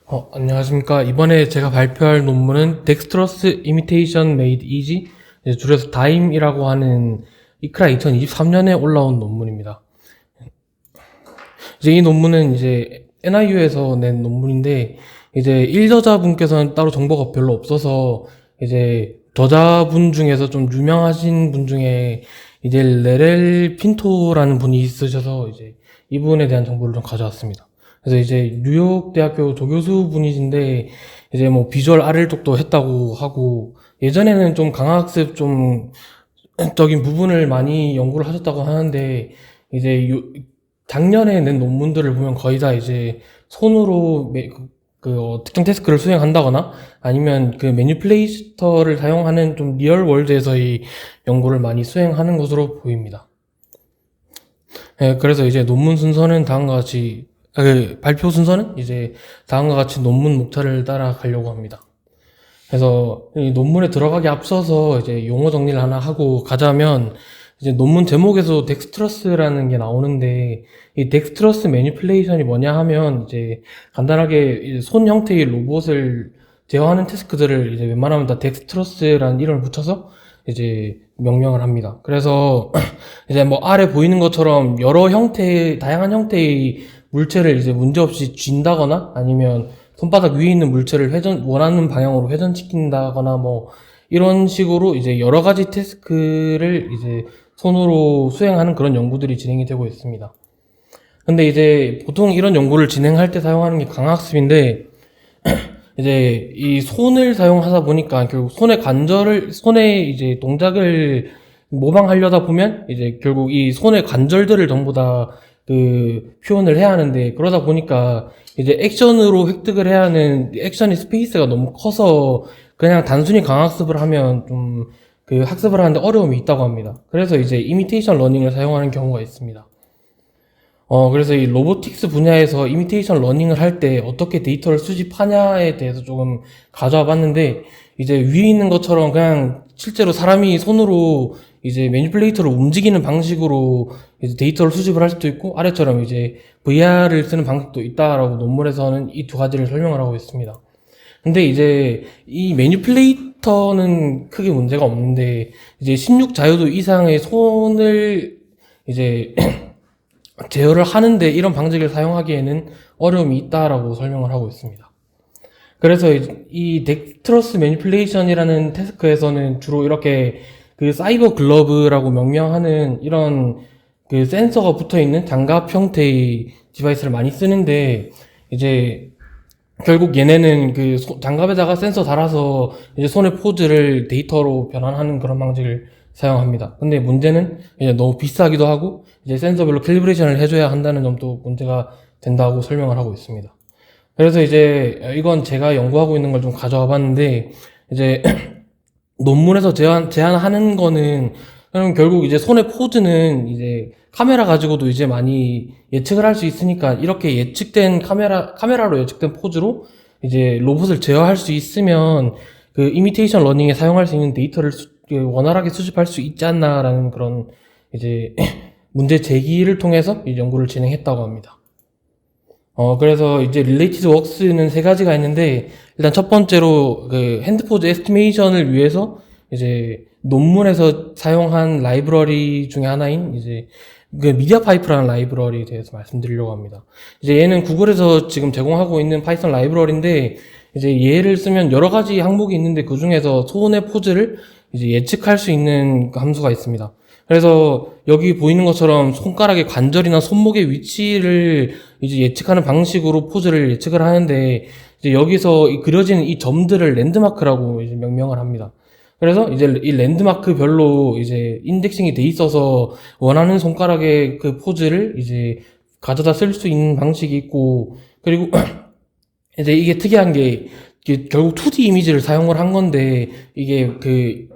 안녕하십니까. 이번에 제가 발표할 논문은 Dexterous Imitation Made Easy, 줄여서 DIM이라고 하는 이크라 2023년에 올라온 논문입니다. 이제 이 논문은 이제 NIU에서 낸 논문인데, 이제 1저자분께서는 따로 정보가 별로 없어서, 이제 저자분 중에서 좀 유명하신 분 중에 이제 레렐 핀토라는 분이 있으셔서 이제 이분에 대한 정보를 좀 가져왔습니다. 그래서 이제 뉴욕 대학교 조교수 분이신데 이제 뭐 비주얼 RL 쪽도 했다고 하고 예전에는 좀 강학습 좀 적인 부분을 많이 연구를 하셨다고 하는데 이제 작년에 낸 논문들을 보면 거의 다 이제 손으로 특정 태스크를 수행한다거나 아니면 그 매니플레이터를 사용하는 좀 리얼 월드에서의 연구를 많이 수행하는 것으로 보입니다. 네, 그래서 이제 논문 순서는 다음과 같이 발표 순서는 이제 다음과 같이 논문 목차를 따라가려고 합니다. 그래서 이 논문에 들어가기 앞서서 이제 용어 정리를 하나 하고 가자면 이제 논문 제목에서 덱스트러스라는 게 나오는데 이 덱스트러스 매니플레이션이 뭐냐 하면 이제 간단하게 이제 손 형태의 로봇을 제어하는 태스크들을 이제 웬만하면 다 덱스트러스라는 이름을 붙여서 이제 명명을 합니다. 그래서 이제 뭐 아래 보이는 것처럼 여러 형태의 다양한 형태의 물체를 이제 문제없이 쥔다거나 아니면 손바닥 위에 있는 물체를 원하는 방향으로 회전시킨다거나 뭐 이런 식으로 이제 여러 가지 태스크를 이제 손으로 수행하는 그런 연구들이 진행이 되고 있습니다. 근데 이제 보통 이런 연구를 진행할 때 사용하는 게 강학습인데 이제 이 손을 사용하다 보니까 결국 손의 이제 동작을 모방하려다 보면 이제 결국 이 손의 관절들을 전부 다 표현을 해야 하는데 그러다 보니까 이제 액션으로 획득을 해야 하는 액션의 스페이스가 너무 커서 그냥 단순히 강학습을 하면 좀 학습을 하는데 어려움이 있다고 합니다. 그래서 이제 이미테이션 러닝을 사용하는 경우가 있습니다. 그래서 이 로보틱스 분야에서 이미테이션 러닝을 할 때 어떻게 데이터를 수집하냐에 대해서 조금 가져와 봤는데, 이제 위에 있는 것처럼 그냥 실제로 사람이 손으로 이제 매니플레이터를 움직이는 방식으로 이제 데이터를 수집을 할 수도 있고, 아래처럼 이제 VR을 쓰는 방식도 있다라고 논문에서는 이 두 가지를 설명을 하고 있습니다. 근데 이제 이 매니플레이터는 크게 문제가 없는데, 이제 16자유도 이상의 손을 이제 제어를 하는데 이런 방식을 사용하기에는 어려움이 있다라고 설명을 하고 있습니다. 그래서 이 덱스트러스 매니플레이션이라는 태스크에서는 주로 이렇게 사이버 글러브라고 명명하는 이런 센서가 붙어 있는 장갑 형태의 디바이스를 많이 쓰는데 이제 결국 얘네는 장갑에다가 센서 달아서 이제 손의 포즈를 데이터로 변환하는 그런 방식을 사용합니다. 근데 문제는 이제 너무 비싸기도 하고 이제 센서별로 캘리브레이션을 해줘야 한다는 점도 문제가 된다고 설명을 하고 있습니다. 그래서 이제 이건 제가 연구하고 있는 걸 좀 가져와 봤는데 이제 논문에서 제안하는 거는 결국 이제 손의 포즈는 이제 카메라 가지고도 이제 많이 예측을 할 수 있으니까 이렇게 예측된 카메라로 예측된 포즈로 이제 로봇을 제어할 수 있으면 이미테이션 러닝에 사용할 수 있는 데이터를 원활하게 수집할 수 있지 않나라는 그런 이제 문제 제기를 통해서 이 연구를 진행했다고 합니다. 그래서 이제 related works는 세 가지가 있는데 일단 첫 번째로 핸드 포즈 에스티메이션을 위해서 이제 논문에서 사용한 라이브러리 중에 하나인 이제 미디어 파이프라는 라이브러리에 대해서 말씀드리려고 합니다. 이제 얘는 구글에서 지금 제공하고 있는 파이썬 라이브러리인데 이제 얘를 쓰면 여러 가지 항목이 있는데 그 중에서 손의 포즈를 이제 예측할 수 있는 함수가 있습니다. 그래서 여기 보이는 것처럼 손가락의 관절이나 손목의 위치를 이제 예측하는 방식으로 포즈를 예측을 하는데 이제 여기서 그려지는 이 점들을 랜드마크라고 이제 명명을 합니다. 그래서 이제 이 랜드마크별로 이제 인덱싱이 돼 있어서 원하는 손가락의 포즈를 이제 가져다 쓸 수 있는 방식이 있고 그리고 이제 이게 특이한 게 결국 2D 이미지를 사용을 한 건데 이게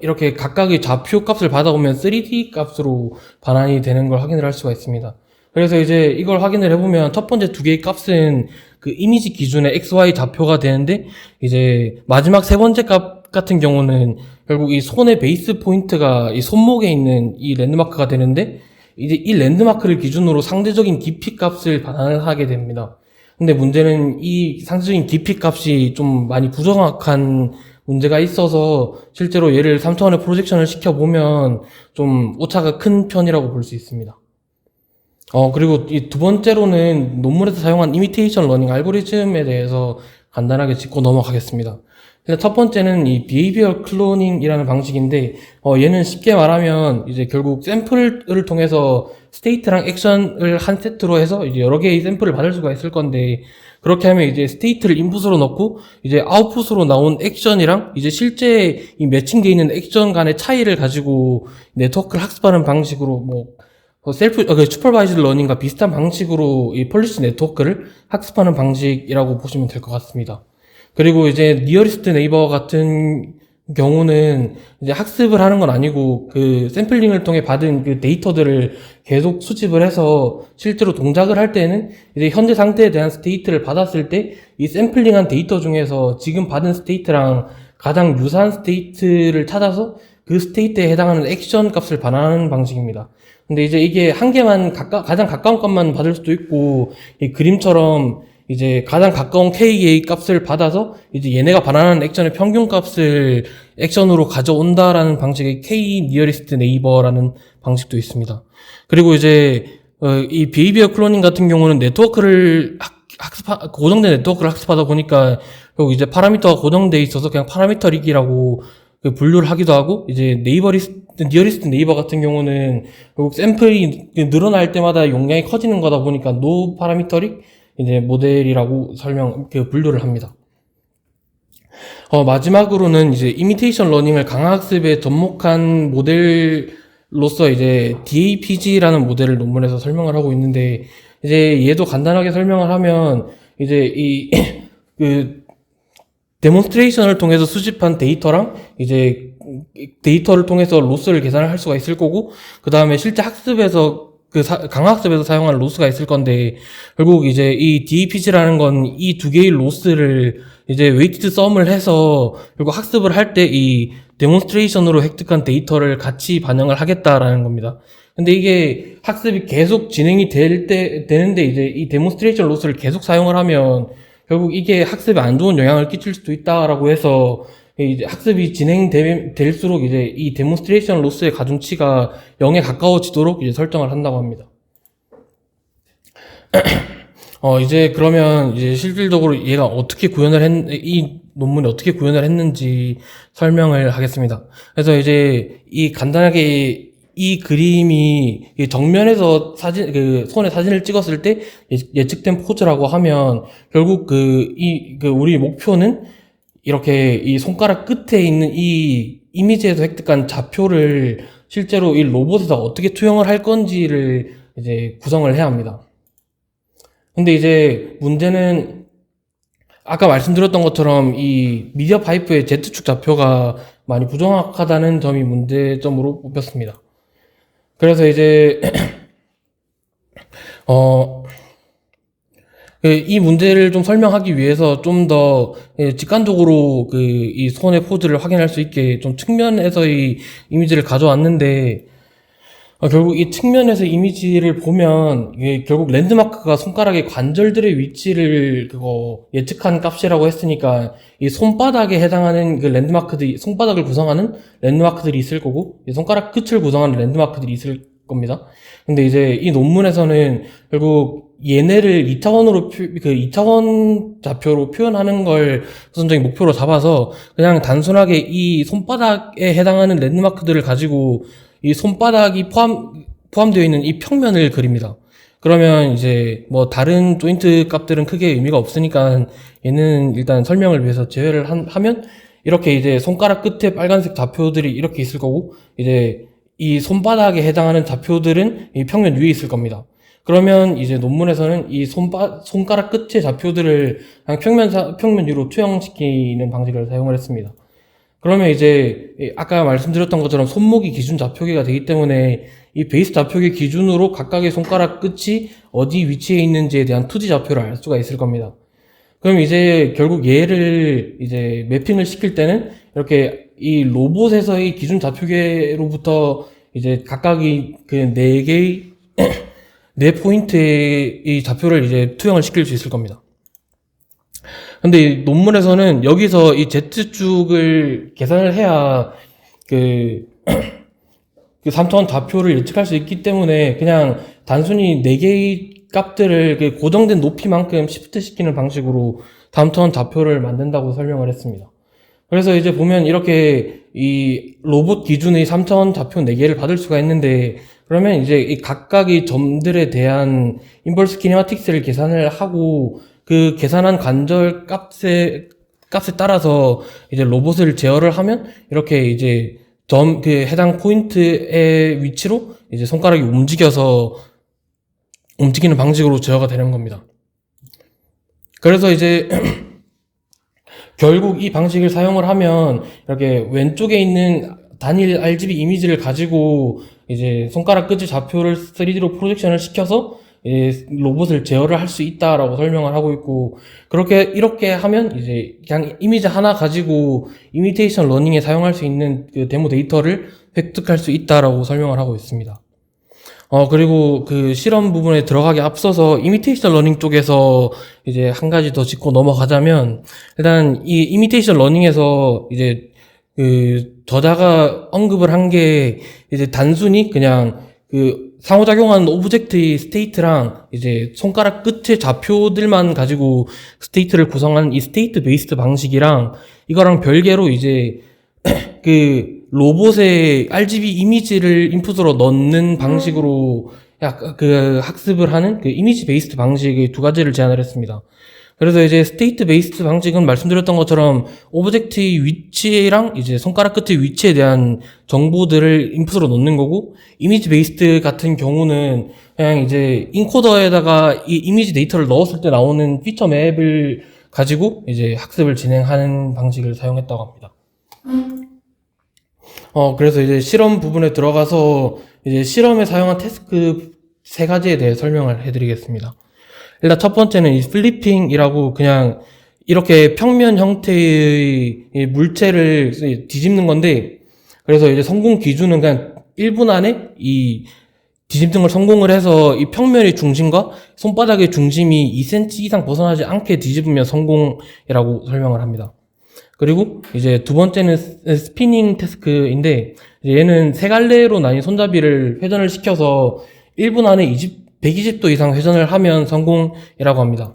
이렇게 각각의 좌표 값을 받아오면 3D 값으로 반환이 되는 걸 확인을 할 수가 있습니다. 그래서 이제 이걸 확인을 해보면 첫 번째 두 개의 값은 이미지 기준의 XY 좌표가 되는데 이제 마지막 세 번째 값 같은 경우는 결국 이 손의 베이스 포인트가 이 손목에 있는 이 랜드마크가 되는데 이제 이 랜드마크를 기준으로 상대적인 깊이 값을 반환을 하게 됩니다. 근데 문제는 이 상대적인 깊이 값이 좀 많이 부정확한 문제가 있어서 실제로 얘를 3차원의 프로젝션을 시켜보면 좀 오차가 큰 편이라고 볼 수 있습니다. 그리고 이 두 번째로는 논문에서 사용한 이미테이션 러닝 알고리즘에 대해서 간단하게 짚고 넘어가겠습니다. 일단 첫 번째는 이 비헤이비어 클로닝이라는 방식인데, 얘는 쉽게 말하면 이제 결국 샘플을 통해서 스테이트랑 액션을 한 세트로 해서 이제 여러 개의 샘플을 받을 수가 있을 건데, 그렇게 하면 이제 스테이트를 인풋으로 넣고 이제 아웃풋으로 나온 액션이랑 이제 실제 이 매칭되어 있는 액션 간의 차이를 가지고 네트워크를 학습하는 방식으로 슈퍼바이즈드 러닝과 비슷한 방식으로 이 폴리시 네트워크를 학습하는 방식이라고 보시면 될 것 같습니다. 그리고 이제 니어리스트 네이버 같은 경우는 이제 학습을 하는 건 아니고 그 샘플링을 통해 받은 그 데이터들을 계속 수집을 해서 실제로 동작을 할 때는 이제 현재 상태에 대한 스테이트를 받았을 때 이 샘플링한 데이터 중에서 지금 받은 스테이트랑 가장 유사한 스테이트를 찾아서 그 스테이트에 해당하는 액션 값을 반환하는 방식입니다. 근데 이제 이게 한 개만 가장 가까운 값만 받을 수도 있고, 이 그림처럼 이제 가장 가까운 KA 값을 받아서 이제 얘네가 반환하는 액션의 평균 값을 액션으로 가져온다라는 방식의 K 니어리스트 네이버라는 방식도 있습니다. 그리고 이제 이 비헤이비어 클로닝 같은 경우는 네트워크를 고정된 네트워크를 학습하다 보니까 결국 이제 파라미터가 고정돼 있어서 그냥 파라미터릭이라고 그 분류를 하기도 하고, 이제 니어리스트 네이버 같은 경우는 결국 샘플이 늘어날 때마다 용량이 커지는 거다 보니까 노 파라미터릭 이제 모델이라고 분류를 합니다. 마지막으로는 이제 이미테이션 러닝을 강화학습에 접목한 모델로서 이제 DAPG라는 모델을 논문에서 설명을 하고 있는데, 이제 얘도 간단하게 설명을 하면 이제 그 데몬스트레이션을 통해서 수집한 데이터랑 이제 데이터를 통해서 로스를 계산을 할 수가 있을 거고, 그 다음에 실제 학습에서 강화학습에서 사용한 로스가 있을 건데, 결국 이제 이 DAPG라는 건 이 두 개의 로스를 이제 웨이티드 썸을 해서 결국 학습을 할 때 이 데몬스트레이션으로 획득한 데이터를 같이 반영을 하겠다라는 겁니다. 근데 이게 학습이 계속 진행이 되는데 이제 이 데몬스트레이션 로스를 계속 사용을 하면 결국 이게 학습에 안 좋은 영향을 끼칠 수도 있다라고 해서 이제 학습이 진행될수록 이제 이 데몬스트레이션 로스의 가중치가 0에 가까워지도록 이제 설정을 한다고 합니다. 이제 그러면 이제 실질적으로 얘가 이 논문이 어떻게 구현을 했는지 설명을 하겠습니다. 그래서 이제 간단하게 이 그림이 정면에서 손에 사진을 찍었을 때 예측된 포즈라고 하면 결국 우리 목표는 이렇게 이 손가락 끝에 있는 이 이미지에서 획득한 좌표를 실제로 이 로봇에서 어떻게 투영을 할 건지를 이제 구성을 해야 합니다. 근데 이제 문제는 아까 말씀드렸던 것처럼 이 미디어 파이프의 Z축 좌표가 많이 부정확하다는 점이 문제점으로 뽑혔습니다. 그래서 이제 이 문제를 좀 설명하기 위해서 좀 더 직관적으로 이 손의 포즈를 확인할 수 있게 좀 측면에서의 이미지를 가져왔는데, 결국 이 측면에서 이미지를 보면 이게 결국 랜드마크가 손가락의 관절들의 위치를 예측한 값이라고 했으니까 이 손바닥에 해당하는 손바닥을 구성하는 랜드마크들이 있을 거고, 이 손가락 끝을 구성하는 랜드마크들이 있을 겁니다. 근데 이제 이 논문에서는 결국 얘네를 2차원 좌표로 표현하는 걸 우선적인 목표로 잡아서 그냥 단순하게 이 손바닥에 해당하는 랜드마크들을 가지고 이 손바닥이 포함되어 있는 이 평면을 그립니다. 그러면 이제 다른 조인트 값들은 크게 의미가 없으니까 얘는 일단 설명을 위해서 제외를 하면 이렇게 이제 손가락 끝에 빨간색 좌표들이 이렇게 있을 거고, 이제 이 손바닥에 해당하는 좌표들은 이 평면 위에 있을 겁니다. 그러면 이제 논문에서는 이 손가락 끝의 좌표들을 그냥 평면 위로 투영시키는 방식을 사용을 했습니다. 그러면 이제 아까 말씀드렸던 것처럼 손목이 기준 좌표계가 되기 때문에 이 베이스 좌표계 기준으로 각각의 손가락 끝이 어디 위치에 있는지에 대한 2D 좌표를 알 수가 있을 겁니다. 그럼 이제 결국 얘를 이제 매핑을 시킬 때는 이렇게 이 로봇에서의 기준 좌표계로부터 이제 각각이 네 포인트의 이 좌표를 이제 투영을 시킬 수 있을 겁니다. 근데 이 논문에서는 여기서 이 Z축을 계산을 해야 그, 그 3차원 좌표를 예측할 수 있기 때문에 그냥 단순히 4개의 값들을 그 고정된 높이만큼 시프트 시키는 방식으로 3차원 좌표를 만든다고 설명을 했습니다. 그래서 이제 보면 이렇게 이 로봇 기준의 3차원 좌표 4개를 받을 수가 있는데, 그러면 이제 이 각각의 점들에 대한 인버스 키네마틱스를 계산을 하고 그 계산한 관절 값에 따라서 이제 로봇을 제어를 하면 이렇게 이제 그 해당 포인트의 위치로 이제 손가락이 움직이는 방식으로 제어가 되는 겁니다. 그래서 이제 결국 이 방식을 사용을 하면 이렇게 왼쪽에 있는 단일 RGB 이미지를 가지고 이제 손가락 끝의 좌표를 3D로 프로젝션을 시켜서 로봇을 제어를 할 수 있다라고 설명을 하고 있고, 이렇게 하면 이제 그냥 이미지 하나 가지고 이미테이션 러닝에 사용할 수 있는 그 데모 데이터를 획득할 수 있다라고 설명을 하고 있습니다. 그리고 그 실험 부분에 들어가기 앞서서 이미테이션 러닝 쪽에서 이제 한 가지 더 짚고 넘어가자면, 일단 이 이미테이션 러닝에서 이제 그 저자가 언급을 한 게 이제 단순히 그냥 그 상호작용하는 오브젝트의 스테이트랑 이제 손가락 끝의 좌표들만 가지고 스테이트를 구성하는 이 스테이트 베이스드 방식이랑 이거랑 별개로 이제 그 로봇의 RGB 이미지를 인풋으로 넣는 방식으로 약간 그 학습을 하는 그 이미지 베이스드 방식의 두 가지를 제안을 했습니다. 그래서 이제 스테이트 베이스드 방식은 말씀드렸던 것처럼 오브젝트의 위치랑 이제 손가락 끝의 위치에 대한 정보들을 인풋으로 넣는 거고, 이미지 베이스드 같은 경우는 그냥 이제 인코더에다가 이 이미지 데이터를 넣었을 때 나오는 피처 맵을 가지고 이제 학습을 진행하는 방식을 사용했다고 합니다. 그래서 이제 실험 부분에 들어가서 이제 실험에 사용한 태스크 3가지에 대해 설명을 해드리겠습니다. 일단 첫 번째는 이 플리핑이라고 그냥 이렇게 평면 형태의 물체를 뒤집는 건데, 그래서 이제 성공 기준은 그냥 1분 안에 이 뒤집는 걸 성공을 해서 이 평면의 중심과 손바닥의 중심이 2cm 이상 벗어나지 않게 뒤집으면 성공이라고 설명을 합니다. 그리고 이제 두 번째는 스피닝 태스크인데, 얘는 3갈래로 나뉜 손잡이를 회전을 시켜서 1분 안에 120도 이상 회전을 하면 성공이라고 합니다.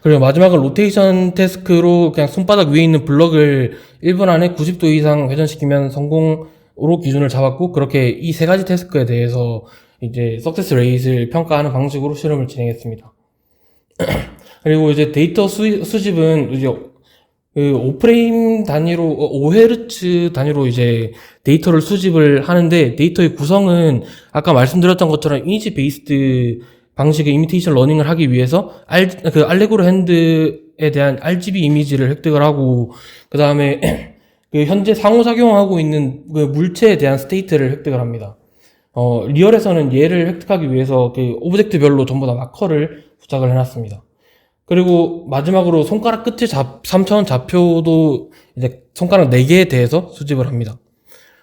그리고 마지막은 로테이션 태스크로 그냥 손바닥 위에 있는 블럭을 1분 안에 90도 이상 회전시키면 성공으로 기준을 잡았고, 그렇게 이 3가지 태스크에 대해서 이제 석세스 레이트를 평가하는 방식으로 실험을 진행했습니다. 그리고 이제 데이터 수집은 이제 그 5프레임 단위로 5Hz 단위로 이제 데이터를 수집을 하는데, 데이터의 구성은 아까 말씀드렸던 것처럼 이미지 베이스드 방식의 이미테이션 러닝을 하기 위해서 그 알레고로 핸드에 대한 RGB 이미지를 획득을 하고, 그 다음에 그 현재 상호작용하고 있는 그 물체에 대한 스테이트를 획득을 합니다. 리얼에서는 얘를 획득하기 위해서 그 오브젝트별로 전부 다 마커를 부착을 해놨습니다. 그리고 마지막으로 손가락 끝의 3차원 좌표도 이제 손가락 4개에 대해서 수집을 합니다.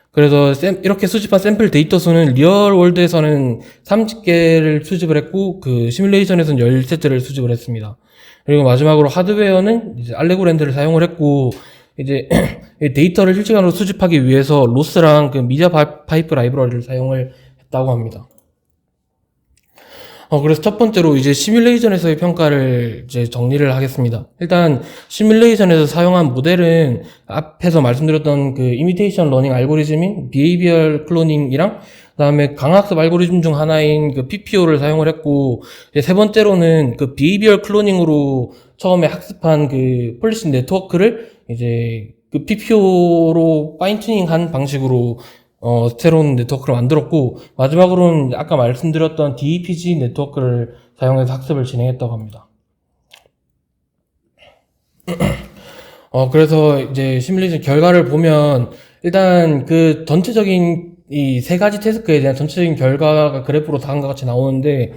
그래서 이렇게 수집한 샘플 데이터 수는 리얼 월드에서는 30개를 수집을 했고, 그 시뮬레이션에서는 13개를 수집을 했습니다. 그리고 마지막으로 하드웨어는 이제 알레고랜드를 사용을 했고, 이제 데이터를 실시간으로 수집하기 위해서 로스랑 그 미디어 파이프 라이브러리를 사용을 했다고 합니다. 그래서 첫 번째로 이제 시뮬레이션에서의 평가를 이제 정리를 하겠습니다. 일단 시뮬레이션에서 사용한 모델은 앞에서 말씀드렸던 그 이미테이션 러닝 알고리즘인 비헤이비얼 클로닝이랑 그다음에 강학습 알고리즘 중 하나인 그 PPO를 사용을 했고, 이제 세 번째로는 그 비헤이비얼 클로닝으로 처음에 학습한 그 폴리시 네트워크를 이제 그 PPO로 파인 튜닝한 방식으로 새로운 네트워크를 만들었고, 마지막으로는 아까 말씀드렸던 DEPG 네트워크를 사용해서 학습을 진행했다고 합니다. 그래서 이제 시뮬레이션 결과를 보면, 일단 그 전체적인 이 3가지 태스크에 대한 전체적인 결과가 그래프로 다음과 같이 나오는데,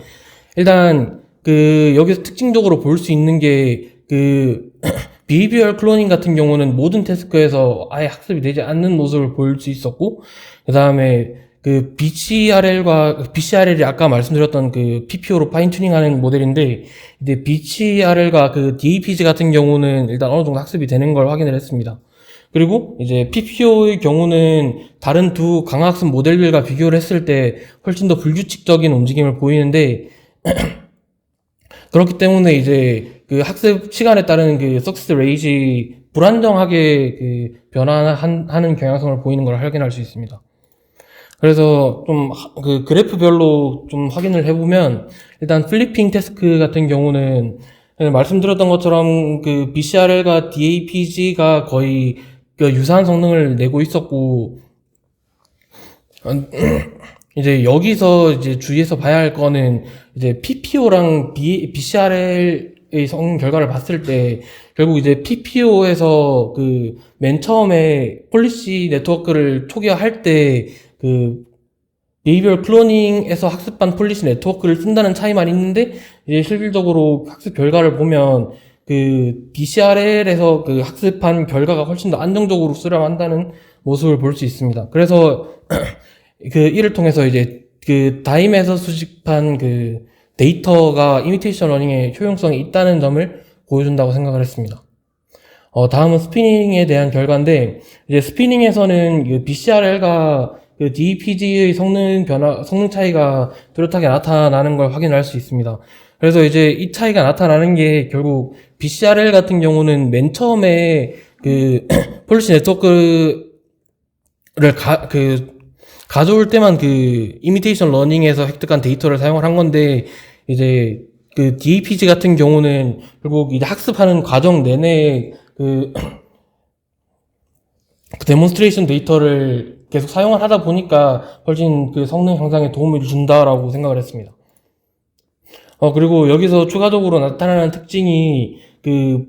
일단 그 여기서 특징적으로 볼 수 있는 게 그 비헤이비얼 클로닝 같은 경우는 모든 태스크에서 아예 학습이 되지 않는 모습을 볼 수 있었고, 그 다음에 그 BCRL이 아까 말씀드렸던 그 PPO로 파인 튜닝하는 모델인데, 이제 BCRL과 그 DAPG 같은 경우는 일단 어느 정도 학습이 되는 걸 확인을 했습니다. 그리고 이제 PPO의 경우는 다른 두 강화학습 모델들과 비교를 했을 때 훨씬 더 불규칙적인 움직임을 보이는데, 그렇기 때문에 이제 그 학습 시간에 따른 그 석세스 레이지 불안정하게 그 변화하는 경향성을 보이는 걸 확인할 수 있습니다. 그래서 좀 그 그래프별로 좀 확인을 해보면, 일단 플리핑 태스크 같은 경우는 말씀드렸던 것처럼 그 BCRL과 DAPG가 거의 그 유사한 성능을 내고 있었고, 이제 여기서 이제 주의해서 봐야 할 거는 이제 PPO랑 BCRL의 성능 결과를 봤을 때, 결국 이제 PPO에서 그 맨 처음에 폴리시 네트워크를 초기화할 때 그 비헤이비얼 클로닝에서 학습한 폴리시 네트워크를 쓴다는 차이만 있는데, 이제 실질적으로 학습 결과를 보면 그 BCRL에서 그 학습한 결과가 훨씬 더 안정적으로 수렴한다는 모습을 볼 수 있습니다. 그래서 그 이를 통해서 이제 그 다임에서 수집한 그 데이터가 이미테이션 러닝에 효용성이 있다는 점을 보여준다고 생각을 했습니다. 다음은 스피닝에 대한 결과인데, 이제 스피닝에서는 그 BCRL과 그 DPG의 성능 차이가 뚜렷하게 나타나는 걸 확인할 수 있습니다. 그래서 이제 이 차이가 나타나는 게 결국 BCRL 같은 경우는 맨 처음에 그 폴리시 네트워크를 가져올 때만 그 이미테이션 러닝에서 획득한 데이터를 사용을 한 건데, 이제 그 DAPG 같은 경우는 결국 이제 학습하는 과정 내내 그 데몬스트레이션 데이터를 계속 사용을 하다 보니까 훨씬 그 성능 향상에 도움을 준다라고 생각을 했습니다. 그리고 여기서 추가적으로 나타나는 특징이 그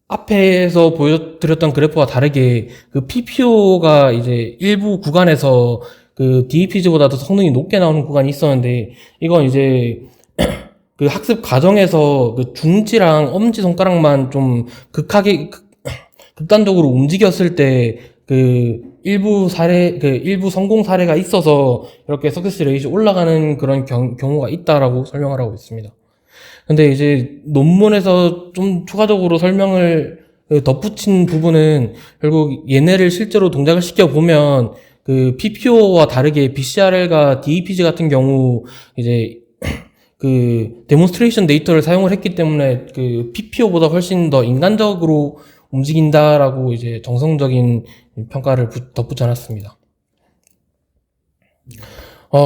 앞에서 보여드렸던 그래프와 다르게 그 PPO가 이제 일부 구간에서 그 DAPG보다 더 성능이 높게 나오는 구간이 있었는데, 이건 이제 그 학습 과정에서 그 중지랑 엄지손가락만 좀 극단적으로 움직였을 때 그 일부 성공 사례가 있어서 이렇게 석세스 레이지 올라가는 그런 경우가 있다라고 설명을 하고 있습니다. 근데 이제 논문에서 좀 추가적으로 설명을 덧붙인 부분은, 결국 얘네를 실제로 동작을 시켜보면 그 PPO와 다르게 BCRL과 DAPG 같은 경우 이제 그 데몬스트레이션 데이터를 사용을 했기 때문에 그 PPO보다 훨씬 더 인간적으로 움직인다라고 이제 정성적인 평가를 덧붙여놨습니다.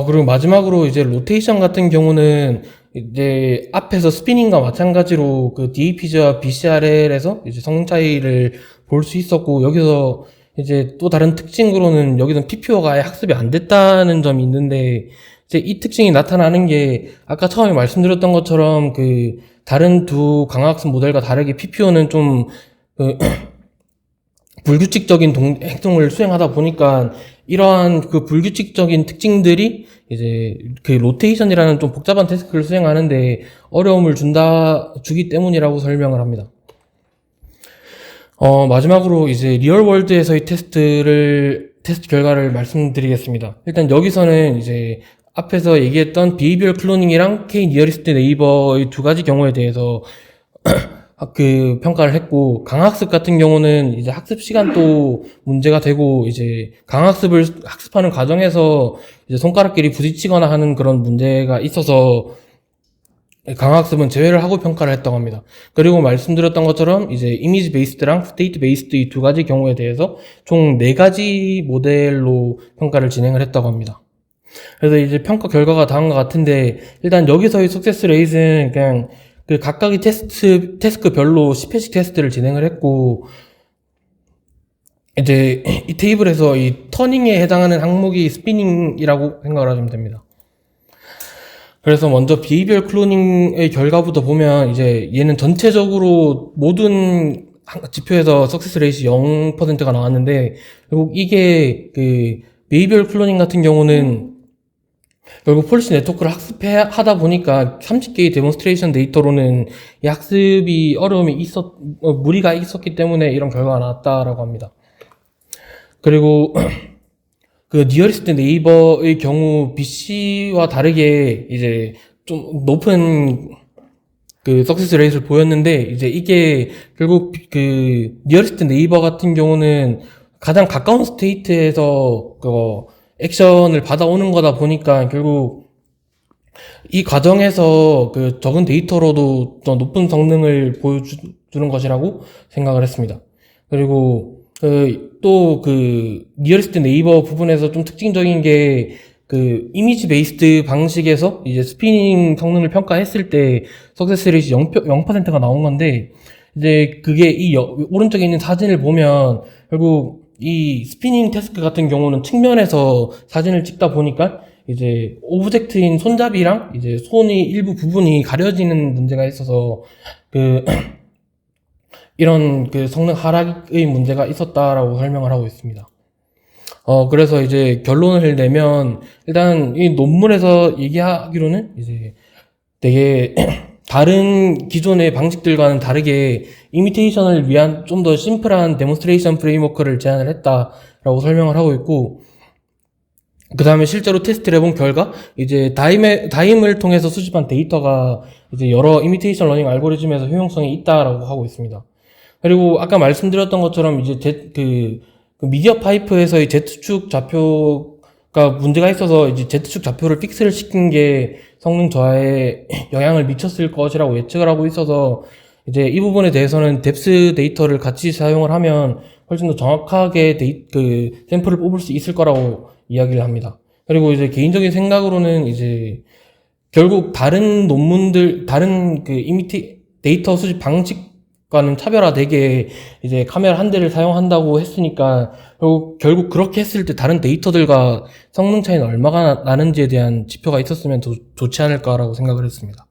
그리고 마지막으로 이제 로테이션 같은 경우는 이제 앞에서 스피닝과 마찬가지로 그 DAPG와 BCRL에서 이제 성능 차이를 볼 수 있었고, 여기서 이제 또 다른 특징으로는 여기는 PPO가 아예 학습이 안 됐다는 점이 있는데, 이제 이 특징이 나타나는 게 아까 처음에 말씀드렸던 것처럼 그 다른 두 강화학습 모델과 다르게 PPO는 좀 불규칙적인 행동을 수행하다 보니까 이러한 그 불규칙적인 특징들이 이제 그 로테이션이라는 좀 복잡한 태스크를 수행하는데 어려움을 주기 때문이라고 설명을 합니다. 마지막으로 이제 리얼월드에서의 테스트 결과를 말씀드리겠습니다. 일단 여기서는 이제 앞에서 얘기했던 비헤이비얼 클로닝이랑 K 니어리스트 네이버의 두 가지 경우에 대해서 그 평가를 했고, 강학습 같은 경우는 이제 학습 시간도 문제가 되고, 이제 강학습을 학습하는 과정에서 이제 손가락끼리 부딪히거나 하는 그런 문제가 있어서 강학습은 제외를 하고 평가를 했다고 합니다. 그리고 말씀드렸던 것처럼 이제 이미지 베이스드랑 스테이트 베이스드 이 두 가지 경우에 대해서 총 4가지 모델로 평가를 진행을 했다고 합니다. 그래서 이제 평가 결과가 다음과 같은데, 일단 여기서의 석세스 레이트는 그냥 그 각각의 태스크별로 10회씩 테스트를 진행을 했고, 이제 이 테이블에서 이 터닝에 해당하는 항목이 스피닝이라고 생각을 하시면 됩니다. 그래서 먼저 비헤이비얼 클로닝의 결과부터 보면, 이제 얘는 전체적으로 모든 지표에서 석세스 레이트 0%가 나왔는데, 결국 이게 그 비헤이비얼 클로닝 같은 경우는 결국 폴리시 네트워크를 학습하다 보니까 30개의 데몬스트레이션 데이터로는 이 학습이 무리가 있었기 때문에 이런 결과가 나왔다라고 합니다. 그리고 그 니어리스트 네이버의 경우 BC와 다르게 이제 좀 높은 그 석세스 레이트를 보였는데, 이제 이게 결국 그 니어리스트 네이버 같은 경우는 가장 가까운 스테이트에서 그 액션을 받아오는 거다 보니까 결국 이 과정에서 그 적은 데이터로도 더 높은 성능을 보여주는 것이라고 생각을 했습니다. 그리고 또 그 니어리스트 네이버 부분에서 좀 특징적인 게 그 이미지 베이스드 방식에서 이제 스피닝 성능을 평가했을 때 석세스 레이트 0%가 나온 건데, 이제 그게 오른쪽에 있는 사진을 보면 결국 이 스피닝 태스크 같은 경우는 측면에서 사진을 찍다 보니까 이제 오브젝트인 손잡이랑 이제 손이 일부 부분이 가려지는 문제가 있어서 그 이런 그 성능 하락의 문제가 있었다라고 설명을 하고 있습니다. 그래서 이제 결론을 내면, 일단 이 논문에서 얘기하기로는 이제 되게 다른 기존의 방식들과는 다르게 이미테이션을 위한 좀 더 심플한 데몬스트레이션 프레임워크를 제안을 했다라고 설명을 하고 있고, 그 다음에 실제로 테스트를 해본 결과 이제 다임을 통해서 수집한 데이터가 이제 여러 이미테이션 러닝 알고리즘에서 효용성이 있다라고 하고 있습니다. 그리고 아까 말씀드렸던 것처럼 이제 그 미디어 파이프에서의 Z축 좌표가 문제가 있어서 이제 Z축 좌표를 픽스를 시킨 게 성능 저하에 영향을 미쳤을 것이라고 예측을 하고 있어서, 이제 이 부분에 대해서는 뎁스 데이터를 같이 사용을 하면 훨씬 더 정확하게 그 샘플을 뽑을 수 있을 거라고 이야기를 합니다. 그리고 이제 개인적인 생각으로는 이제 결국 다른 논문들, 다른 그 데이터 수집 방식과는 차별화되게 이제 카메라 한 대를 사용한다고 했으니까, 결국 그렇게 했을 때 다른 데이터들과 성능 차이는 얼마가 나는지에 대한 지표가 있었으면 더 좋지 않을까라고 생각을 했습니다.